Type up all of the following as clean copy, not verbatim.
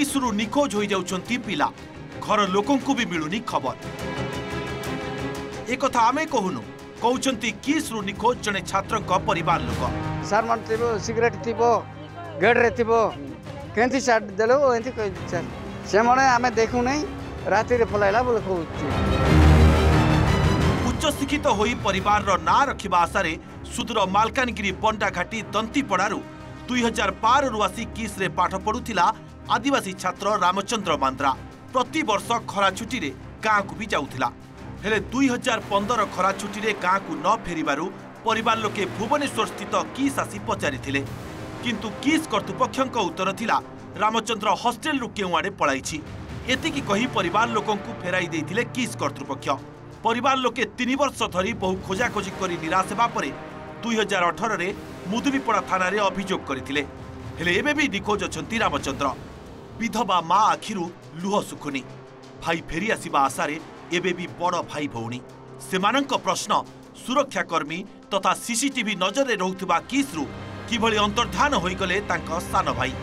किसरू निखोज हो जाउछंती पिला घर लोकंकु भी मिलुनी खबर। एक कथा आमे कहूनु कहउछंती किसरू निखोज जने छात्र का परिवार लोक। सर मन थिबो सिगरेट थिबो गेट रे थिबो केंती साथ देलो एंती कहि सर से मने आमे देखु नै राति रे पलाइला बोले कहउछि। उच्च शिक्षित होई परिवार रो ना रखिबा आशारे सुदूर मालकानगिरी बंडा घाटी दंतीपड़ारू 2012 रु आसी किस रे पाठ पढ़ुथिला आदिवासी छात्र रामचंद्र मांद्रा। प्रति वर्ष खरा छुट्टी रे गाँ को भी जाउथिला। हेले 2015 खरा छुट्टी रे गाँ को न फेरिबारू परिवार लोके भुवनेश्वर स्थित किस आसी पचारिथिले, किंतु किस कर्तृपक्षक उत्तर थिला रामचंद्र हॉस्टेल रु केउ आडे पळाइछि। एतिकी कही परिवार लोकंकु फेराई देइथिले किस कर्तृपक्ष। परिवार लोके 3 वर्ष धरी बहु खोजाखोजी करी निराश हेबा परे 2018 रे मुदुलीपड़ा थाना रे अभियोग करथिले। हेले एबे भी निखोज अछंती रामचंद्र। विधवा माँ आखिरु लुह सुखुनी। भाई फेरी आसिबा आशारे एबे भी बड़ भाई भौणी। सेमानंक प्रश्न सुरक्षाकर्मी तथा सीसीटीवी नजर रे रहुथिबा किसरू किभली अंतर्धान होई गले तांका सान भाई।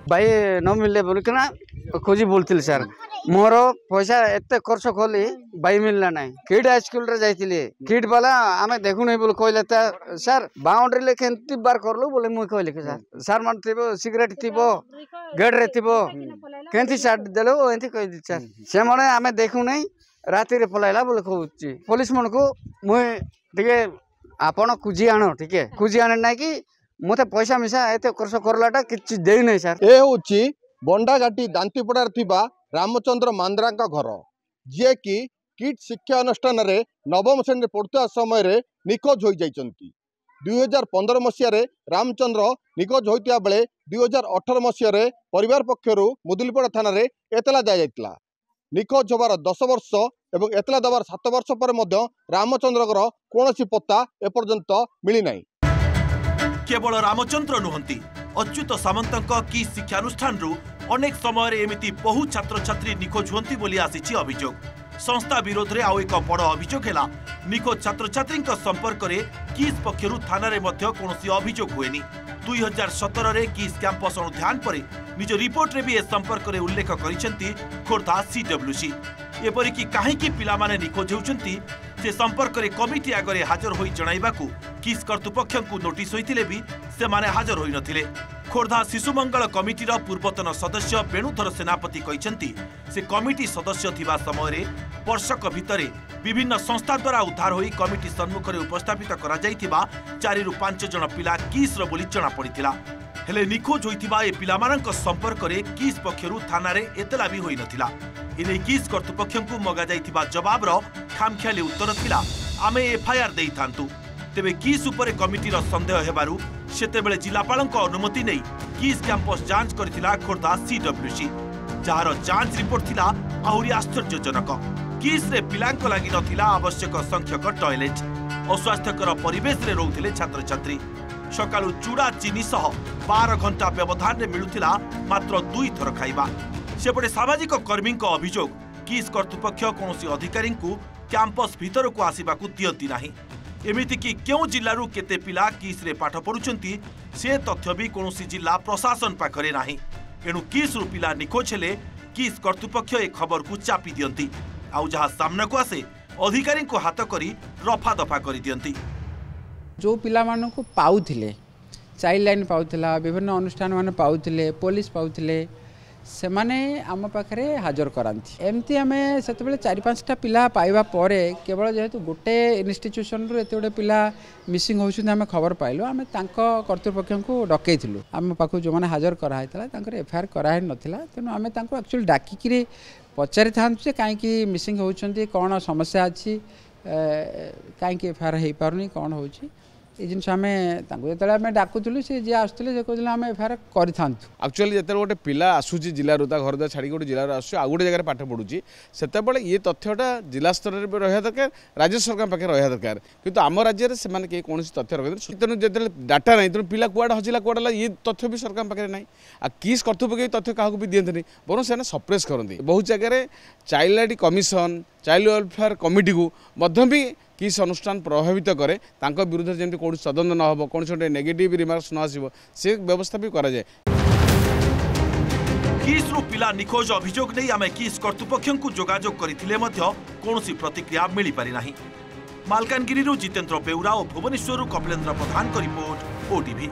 भाई न मिलले बोल के ना खोजी बोलथिल सर मोर पैसा एते खर्च खोली भाई मिलना नहीं। किड हाई स्कूल रे जाइथिले किड वाला आमे देखु नहीं बोल कहले त सर बाउंड्री ले केंती बार करलो बोले मुई कहले के सर सर मन थिबो सिगरेट थिबो गेट रे थिबो केंती साथ देलो एंती कहि दि सर से मने आमे देखु नहीं राति रे पलाइला बोले कहउछि। पुलिस मन को मुई ठीक आपण कुजी आनो ठीक है कुजी आने ना कि मते पैसा मिसा एते खर्च करलाटा किछि देई नहीं सर। ए होछि बंडाघाटी दांतीपड़ार थिबा रामचंद्र मांद्रा का घर जे कि किट शिक्षा अनुष्ठान रे नवम श्रेणी पढ़ुवा समय रे निखोज हो जाइछंती। 2015 मसीह रे रामचंद्र निखोज होइतिया बेले 2018 मसीह रे परिवार पक्षरु मुदुलीपड़ा थाना रे एतला जा जाइतला। निखोज होबार 10 वर्ष एवं एतला दबार 7 वर्ष पर मध्य रामचंद्रकर कोनोसी पत्ता एपर्यंत मिली नाही। केवल रामचंद्र नुहंती अच्युत सामंतक कि शिक्षानुष्ठान रु अनेक समय एमिति बहु छात्र छात्री निखोज हुंती बोली आसीछि अभियोग। संस्था विरोध रे आउ एक बड़ अभियोग हेला निखोज छात्र छात्री संपर्क रे किस पक्षरु थाना रे मध्य कोनोसी अभियोग हुएनी। 2017 रे किस कैंपस अनुध्यान परे निज रिपोर्ट रे भी ए संपर्क रे उल्लेख करिसेंती खोर्धा सीडब्ल्यूसी। एपरिकी काहेकि पिला माने निखोज होउचंती से संपर्क रे कमिटी आगरे हाजर होई जणाइबाकू किस कर्तृपक्षଙ୍କୁ नोटिस होइतिले भी से माने हाजर होई नथिले। खोर्धा शिशु मंगल कमिटीर पूर्वतन सदस्य वेणुधर सेनापति कहिसेंती से कमिटी सदस्य थिबा समय रे वर्षक भितरे विभिन्न संस्था द्वारा उद्धार होई कमिटी सम्मुख रे उपस्थापित करा जाइतिबा 4 रु 5 जण पिला किस रो बोली जणा पड़िथिला। हेले निखोज होइतिबा ए पिलामानक संपर्क रे किस पक्षरु थाना रे एतला भी होई नथिला। इने किस कर्तृपक्षଙ୍କୁ मगा जाइतिबा जवाब रो खामख्याली उत्तर थिला आमे एफआईआर देई थांतु। तेबे किस उपरे कमिटीर संदेह हेबारु सेतेबेले जिलापालक अनुमति नै किस कैंपस जांच करथिला खोर्धा सीडब्ल्यूसी, जहार जांच रिपोर्ट थिला आहुरी आश्चर्यजनक। किस रे पिलांक लागि नथिला आवश्यक संख्यक टॉयलेट। अस्वास्थ्यकर परिवेश रे रहुथिले छात्र छात्री। सकाळु चूड़ा चीनी सह 12 घंटा व्यवधान रे मिलुथिला मात्र 2 थर खाइबा। सेपटे सामाजिक कर्मी अभियोग किस कर्तृपक्ष कौनसी अधिकारी कैंपस भीतर को आसवाक दियंती नाही। एमिति कि केउ जिल्लारू केते पिला किस रे पाठ पढुचंती से तथ्य भी कौनसी जिला प्रशासन पाखरे नाही। एणु किस रु पिला निखोज हेले किस कर्तृपक्ष ए खबर को चापी दियंती आउ जहा सामना को आसे अधिकारी को हाथ करी रफा दफा करी दियंती। जो पिला मानन को पाउथिले चाइल्ड लाइन पाउथिला विभिन्न अनुष्ठान माने पाउथिले पुलिस पाउथिले से माने आम पाखे हाजर कराती। एमती आम से 4-5टा पिला पाइबा परे केवल जेहेतु गोटे इन्स्टिट्यूशन रु एत गोटे पिला मिसिंग होउछन आम खबर पाइलु आम कर्तृपक्ष को डकईलु आम पाखु जो मैंने हाजर कराइला एफआईआर कराई नथिला। तेणु आम एक्चुअली डाकिकी पचारि था कहीं मिसिंग होउछंती कौन समस्या अच्छी कहीं एफआईआर हो पारनी कौन हो जिन आम डाकुलु सी जी आसुले कहते आम एफआईआर कर एक्चुअली जो गोटे पिला आसूसी जिलूर घर द्वारा छाड़ी गोटे जिले आस गोटे जगह पाठ पढ़ुची से ये तथ्यटा जिला स्तर में रहा दरकार राज्य सरकार पाखे रहा दरकार किंतु आम राज्य में कहीं कौन तथ्य रखते तेणु जो डाटा नहीं तेणु पिला कुआड़े हजिला कुआड़ा ये तथ्य भी सरकार पाखे ना आ किस कर्तृपक्ष तथ्य क्या भी दिखते बर से सप्रेस करते बहुत जगह child line commission child welfare committee को भी किस अनुष्ठान प्रभावित करे विरुद्ध जमी कौन तदंत न हो कौन गोटे नेगेटिव रिमार्क्स न आसो से व्यवस्था भी करा जाए। किस्रु पिला निखोज अभियोग नहीं आमे किस कर्तृपक्षଙ୍କୁ जोगाजोग करथिले मध्य कोनोसी प्रतिक्रिया मिली पारि नाही। मालकानगिरी जितेन्द्र बेउरा और भुवनेश्वर कपिलेन्द्र प्रधान रिपोर्ट ओटीवी।